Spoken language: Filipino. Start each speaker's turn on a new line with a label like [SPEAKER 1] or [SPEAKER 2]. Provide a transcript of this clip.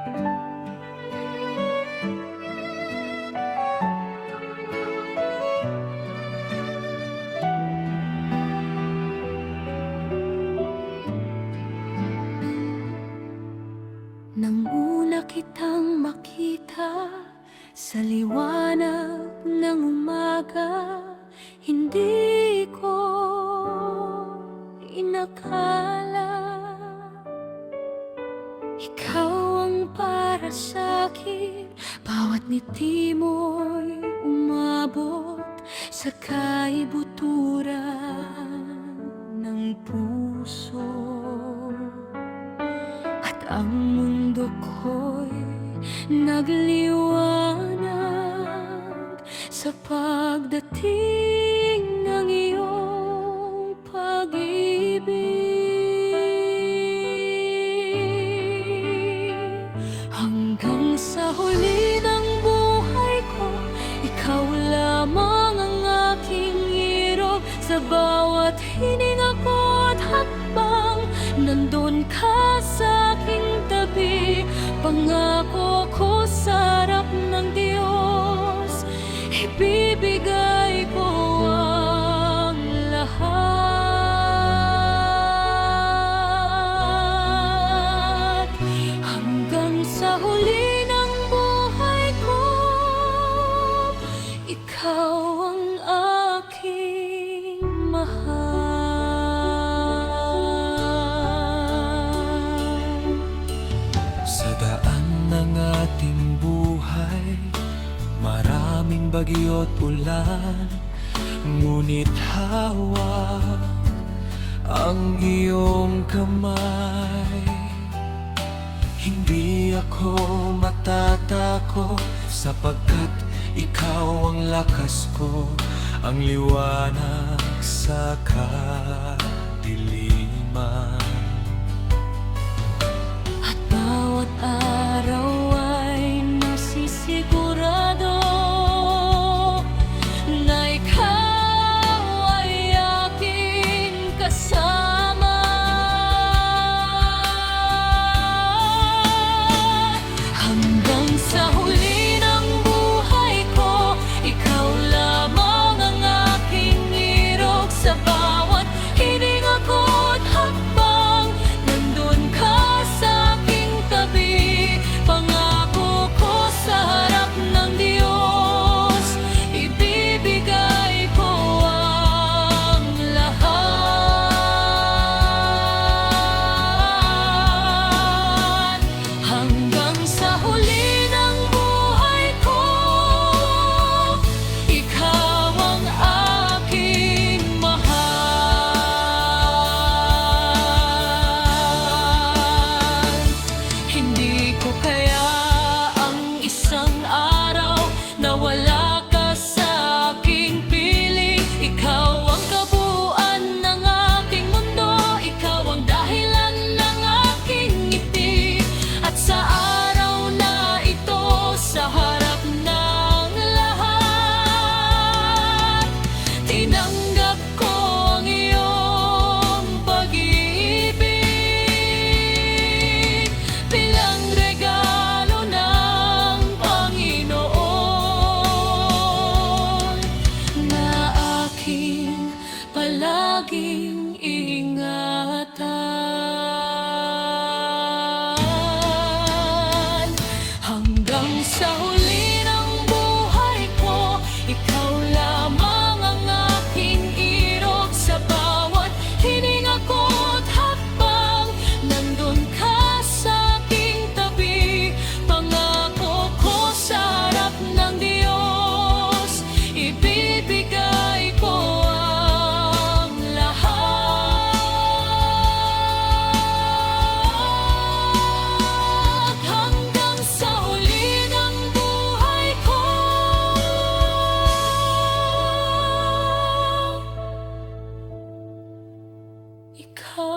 [SPEAKER 1] Nang una kitang makita sa liwanag ng umaga, hindi ko inakala ikaw ang para sa'kin. Bawat ngiti mo'y umabot sa kaibuturan ng puso, at ang mundo ko'y nagliwanag sa pagdating ng iyong pag-ibig. Hanggang sa huli ng buhay ko, ikaw lamang ang aking irog. Sa bawat hininga ko at hakbang, nandun ka sa aking tabi. Pangako ko sa harap ng Diyos, ibibigay ko ang lahat. Hanggang sa huli ng buhay ko, ikaw ang aking mahal.
[SPEAKER 2] Sa daan ng ating buhay, maraming bagyo't ulan, ngunit hawak ang iyong kamay. Hindi ako matatakot, sapagkat ikaw ang lakas ko, ang liwanag sa kadiliman.
[SPEAKER 1] At bawat araw ay nasisigurado na ikaw ay aking kasama. Hanggang sa huli ng buhay ko, ikaw lamang ang aking irog. Sa bawat hininga ko at hakbang, nandun ka sa aking tabi. Pangako ko sa harap ng Diyos, ibibigay ko ang lahat. Hanggang sa huli ng buhay ko, ikaw ang aking mahal. Hindi ko kaya ang isang araw na wala ka sa aking piling. Ikaw ang kabuuan ng aking mundo, ikaw ang dahilan ng aking ngiti. At sa araw na ito, sa harap ng lahat, tinanggap ko ang iyong pag-ibig bilang regalo ng Panginoon, na aking palaging ingatan. Hanggang sa huli ng buhay ko, ikaw lamang ang aking irog. Sa bawat hininga ko at hakbang, nandun ka sa aking tabi. Pangako ko sa harap ng Diyos, ibibigay ko ang lahat. Hanggang sa huli ng buhay ko, ikaw